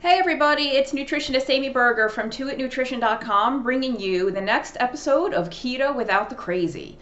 Hey everybody, it's nutritionist Amy Berger from 2itnutrition.com bringing you the next episode of Keto Without the Crazy.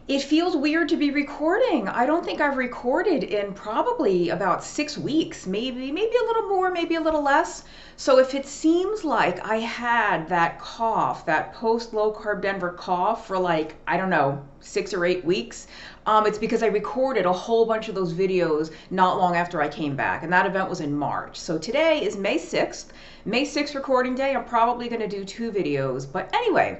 It feels weird to be recording. I don't think I've recorded in probably about 6 weeks, maybe a little more, maybe a little less. So if it seems like I had that cough, that post low carb Denver cough for like, I don't know, 6 or 8 weeks, it's because I recorded a whole bunch of those videos not long after I came back. And that event was in March. So today is May 6th. May 6th recording day. I'm probably going to do 2 videos. But anyway,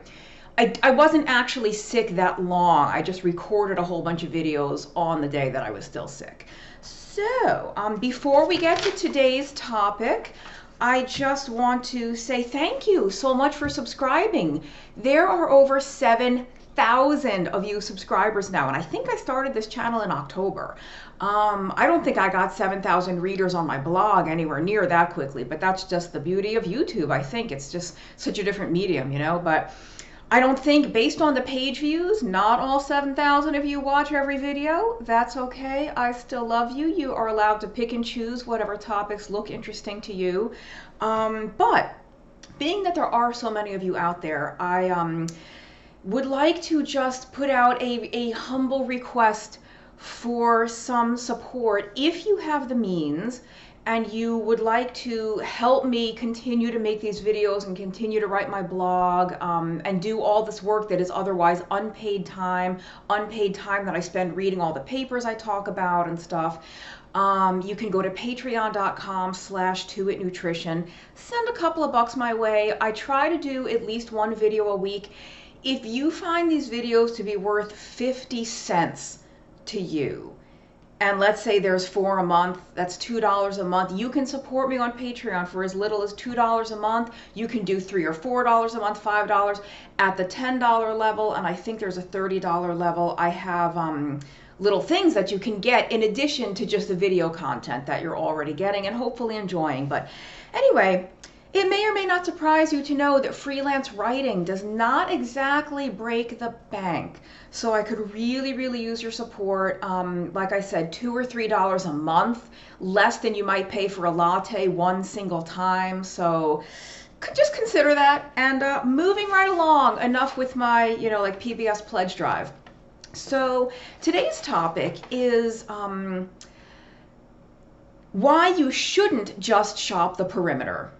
I wasn't actually sick that long. I just recorded a whole bunch of videos on the day that I was still sick. So before we get to today's topic, I just want to say thank you so much for subscribing. There are over 7,000 of you subscribers now, and I think I started this channel in October. I don't think I got 7,000 readers on my blog anywhere near that quickly, but that's just the beauty of YouTube. I think it's just such a different medium, you know, but I don't think, based on the page views, not all 7,000 of you watch every video. That's okay. I still love you. You are allowed to pick and choose whatever topics look interesting to you. But being that there are so many of you out there, I would like to just put out a humble request for some support. If you have the means and you would like to help me continue to make these videos and continue to write my blog and do all this work that is otherwise unpaid time that I spend reading all the papers I talk about and stuff, you can go to patreon.com/2itnutrition. Send a couple of bucks my way. I try to do at least one video a week. If you find these videos to be worth 50 cents to you, and let's say there's 4 a month, that's $2 a month. You can support me on Patreon for as little as $2 a month. You can do $3 or $4 a month, $5 at the $10 level, and I think there's a $30 level. I have little things that you can get in addition to just the video content that you're already getting and hopefully enjoying. But anyway, it may or may not surprise you to know that freelance writing does not exactly break the bank. So I could really, really use your support. Like I said, $2 or $3 a month, less than you might pay for a latte one single time. So just consider that. And moving right along, enough with my, like PBS pledge drive. So today's topic is why you shouldn't just shop the perimeter.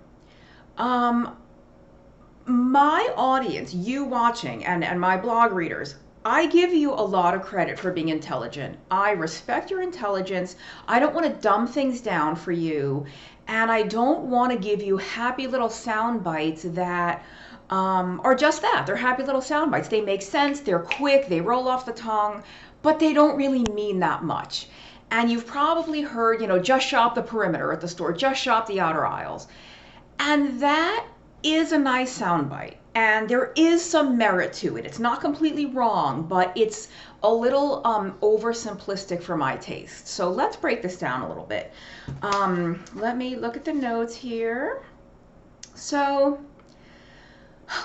My audience, you watching, and my blog readers, I give you a lot of credit for being intelligent. I respect your intelligence. I don't want to dumb things down for you, and I don't want to give you happy little sound bites that are just that. They're happy little sound bites. They make sense, they're quick, they roll off the tongue, but they don't really mean that much. And you've probably heard, just shop the perimeter at the store, just shop the outer aisles. And that is a nice soundbite, and there is some merit to it. It's not completely wrong, but it's a little oversimplistic for my taste. So let's break this down a little bit. Let me look at the notes here. So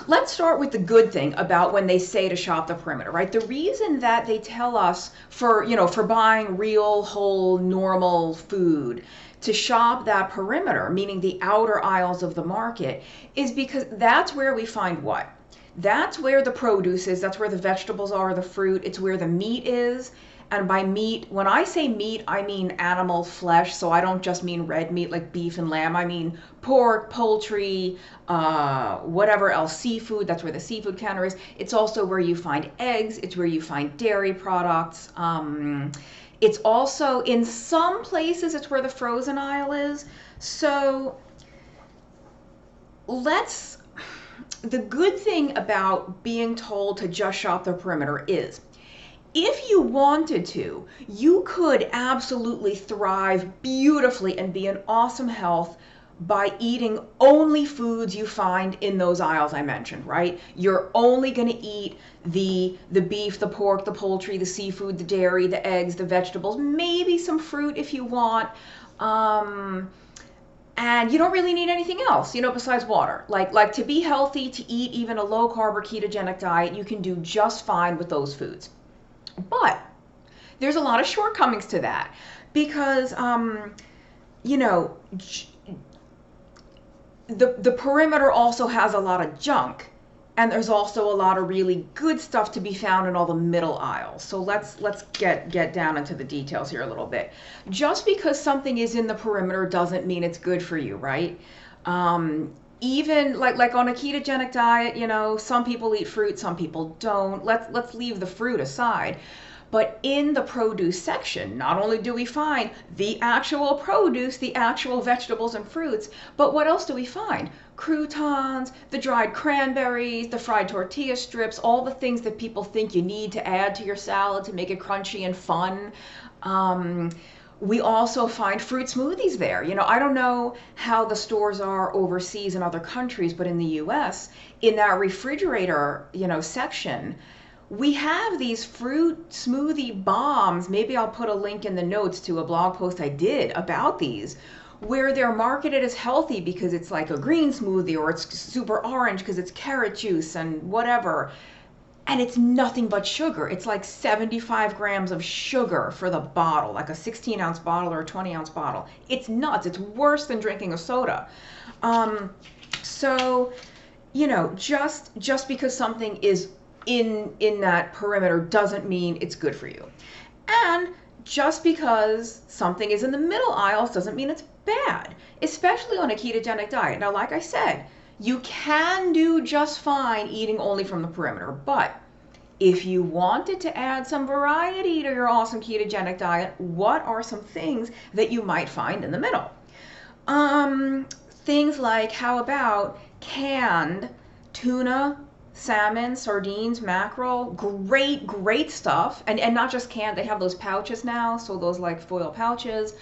let's start with the good thing about when they say to shop the perimeter, right? The reason that they tell us for buying real, whole, normal food to shop that perimeter, meaning the outer aisles of the market, is because that's where we find what? That's where the produce is, that's where the vegetables are, the fruit, it's where the meat is. And by meat, when I say meat, I mean animal flesh, so I don't just mean red meat like beef and lamb. I mean pork, poultry, whatever else, seafood, that's where the seafood counter is. It's also where you find eggs, it's where you find dairy products. It's also, in some places, it's where the frozen aisle is. So the good thing about being told to just shop the perimeter is, if you wanted to, you could absolutely thrive beautifully and be in awesome health by eating only foods you find in those aisles I mentioned, right? You're only going to eat the beef, the pork, the poultry, the seafood, the dairy, the eggs, the vegetables, maybe some fruit if you want. And you don't really need anything else, besides water. Like to be healthy, to eat even a low carb or ketogenic diet, you can do just fine with those foods. But there's a lot of shortcomings to that because, the perimeter also has a lot of junk. And there's also a lot of really good stuff to be found in all the middle aisles. So let's get down into the details here a little bit. Just because something is in the perimeter doesn't mean it's good for you, right? Even like on a ketogenic diet, you know, some people eat fruit, some people don't. Let's leave the fruit aside. But in the produce section, not only do we find the actual produce, the actual vegetables and fruits, but what else do we find? Croutons, the dried cranberries, the fried tortilla strips, all the things that people think you need to add to your salad to make it crunchy and fun. We also find fruit smoothies there. You know, I don't know how the stores are overseas in other countries, but in the US, in that refrigerator, you know, section, we have these fruit smoothie bombs. Maybe I'll put a link in the notes to a blog post I did about these, where they're marketed as healthy because it's like a green smoothie, or it's super orange because it's carrot juice and whatever. And it's nothing but sugar. It's like 75 grams of sugar for the bottle, like a 16-ounce bottle or a 20-ounce bottle. It's nuts. It's worse than drinking a soda. So, you know, just because something is in that perimeter doesn't mean it's good for you. And just because something is in the middle aisles doesn't mean it's bad, especially on a ketogenic diet. Now, like I said, you can do just fine eating only from the perimeter, but if you wanted to add some variety to your awesome ketogenic diet, what are some things that you might find in the middle? Things like, how about canned tuna, salmon, sardines, mackerel, great stuff. And not just canned, they have those pouches now, so those like foil pouches.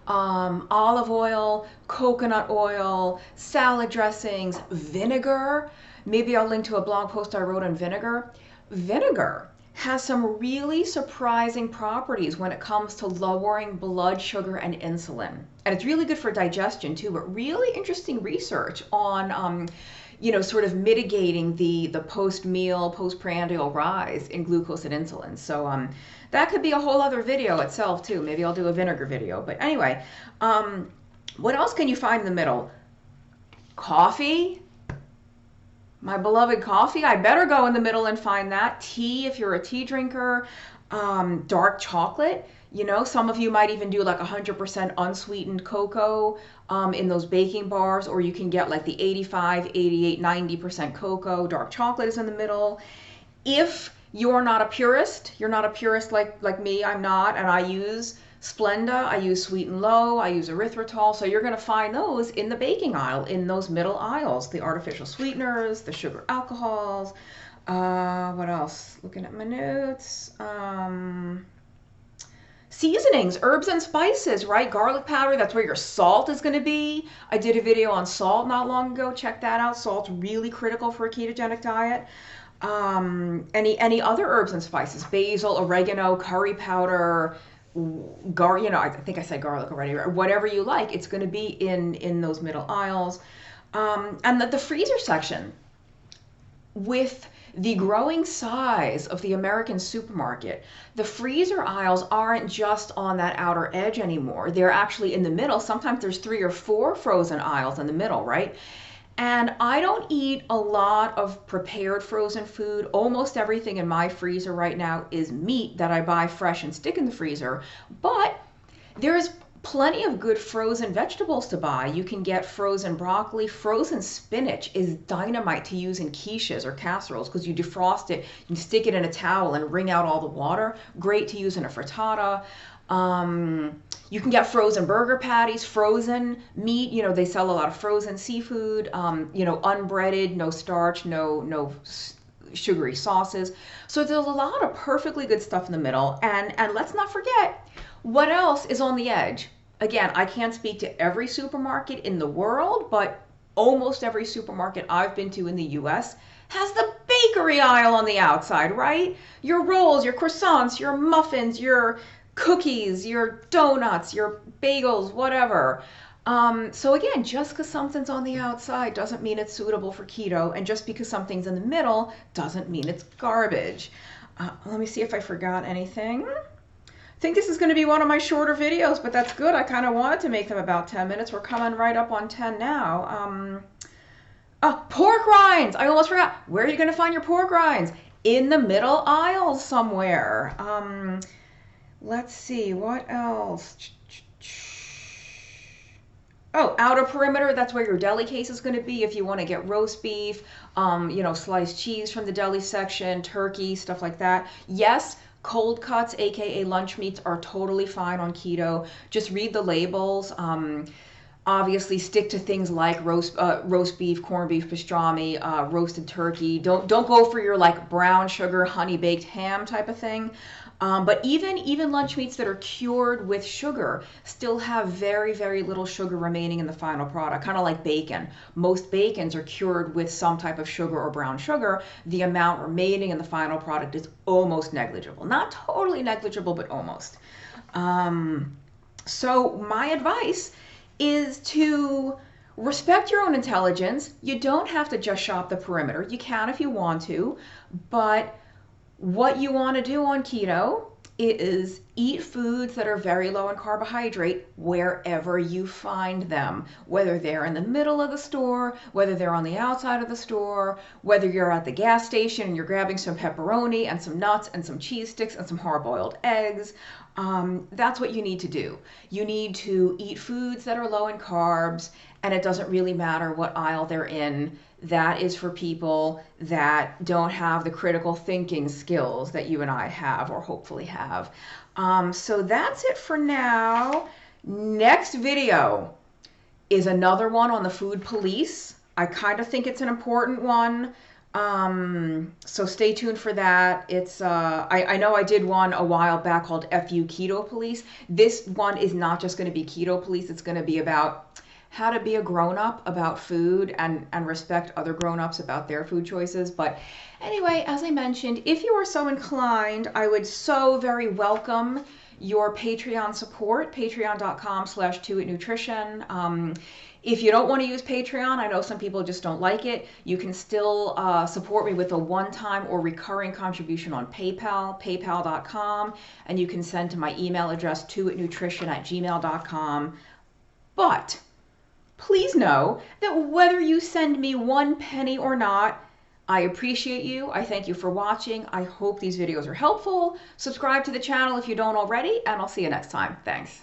Olive oil, coconut oil, salad dressings, vinegar. Maybe I'll link to a blog post I wrote on vinegar. Vinegar has some really surprising properties when it comes to lowering blood sugar and insulin. And it's really good for digestion too, but really interesting research on you know, sort of mitigating the post-meal, postprandial rise in glucose and insulin. So that could be a whole other video itself too. Maybe I'll do a vinegar video. But anyway, what else can you find in the middle? Coffee. My beloved coffee. I better go in the middle and find that. Tea, if you're a tea drinker. Dark chocolate. You know, some of you might even do like 100% unsweetened cocoa in those baking bars, or you can get like the 85, 88, 90% cocoa. Dark chocolate is in the middle. If you're not a purist, you're not a purist like me, I'm not, and I use Splenda, I use Sweet and Low, I use erythritol, so you're going to find those in the baking aisle, in those middle aisles, the artificial sweeteners, the sugar alcohols. What else? Looking at my notes. Seasonings, herbs and spices, right? Garlic powder, that's where your salt is going to be. I did a video on salt not long ago. Check that out. Salt's really critical for a ketogenic diet. Any other herbs and spices, basil, oregano, curry powder, you know, I think I said garlic already, or whatever you like, it's going to be in those middle aisles. And the freezer section, with the growing size of the American supermarket, the freezer aisles aren't just on that outer edge anymore. They're actually in the middle. Sometimes there's 3 or 4 frozen aisles in the middle, right? And I don't eat a lot of prepared frozen food. Almost everything in my freezer right now is meat that I buy fresh and stick in the freezer. But there's plenty of good frozen vegetables to buy. You can get frozen broccoli. Frozen spinach is dynamite to use in quiches or casseroles because you defrost it, you stick it in a towel and wring out all the water. Great to use in a frittata. You can get frozen burger patties, frozen meat. You know, they sell a lot of frozen seafood, you know, unbreaded, no starch, no sugary sauces. So there's a lot of perfectly good stuff in the middle. And let's not forget, what else is on the edge? Again, I can't speak to every supermarket in the world, but almost every supermarket I've been to in the US has the bakery aisle on the outside, right? Your rolls, your croissants, your muffins, your cookies, your donuts, your bagels, whatever. So again, just because something's on the outside doesn't mean it's suitable for keto, and just because something's in the middle doesn't mean it's garbage. Let me see if I forgot anything. I think this is going to be one of my shorter videos, but that's good. I kind of wanted to make them about 10 minutes. We're coming right up on 10 now. Oh, pork rinds! I almost forgot. Where are you going to find your pork rinds? In the middle aisle somewhere. Let's see, what else? Oh, outer perimeter, that's where your deli case is going to be if you want to get roast beef, sliced cheese from the deli section, turkey, stuff like that. Yes, cold cuts, aka lunch meats, are totally fine on keto. Just read the labels. Obviously, stick to things like roast beef, corned beef, pastrami, roasted turkey. Don't go for your like brown sugar, honey baked ham type of thing. But even lunch meats that are cured with sugar still have very, very little sugar remaining in the final product, kind of like bacon. Most bacons are cured with some type of sugar or brown sugar. The amount remaining in the final product is almost negligible. Not totally negligible, but almost. So my advice is to respect your own intelligence. You don't have to just shop the perimeter. You can if you want to, but what you want to do on keto is eat foods that are very low in carbohydrate wherever you find them, whether they're in the middle of the store, whether they're on the outside of the store, whether you're at the gas station and you're grabbing some pepperoni and some nuts and some cheese sticks and some hard-boiled eggs. That's what you need to do. You need to eat foods that are low in carbs, and it doesn't really matter what aisle they're in. That is for people that don't have the critical thinking skills that you and I have, or hopefully have. So that's it for now. Next video is another one on the food police. I kind of think it's an important one. So stay tuned for that. It's I know I did one a while back called FU Keto Police. This one is not just going to be keto police. It's going to be about how to be a grown-up about food and respect other grown-ups about their food choices. But anyway, as I mentioned, if you are so inclined, I would so very welcome your Patreon support, patreon.com/2itnutrition. If you don't want to use Patreon, I know some people just don't like it, you can still support me with a one-time or recurring contribution on PayPal, paypal.com, and you can send to my email address, 2itnutrition@gmail.com. But please know that whether you send me 1 penny or not, I appreciate you. I thank you for watching. I hope these videos are helpful. Subscribe to the channel if you don't already, and I'll see you next time. Thanks.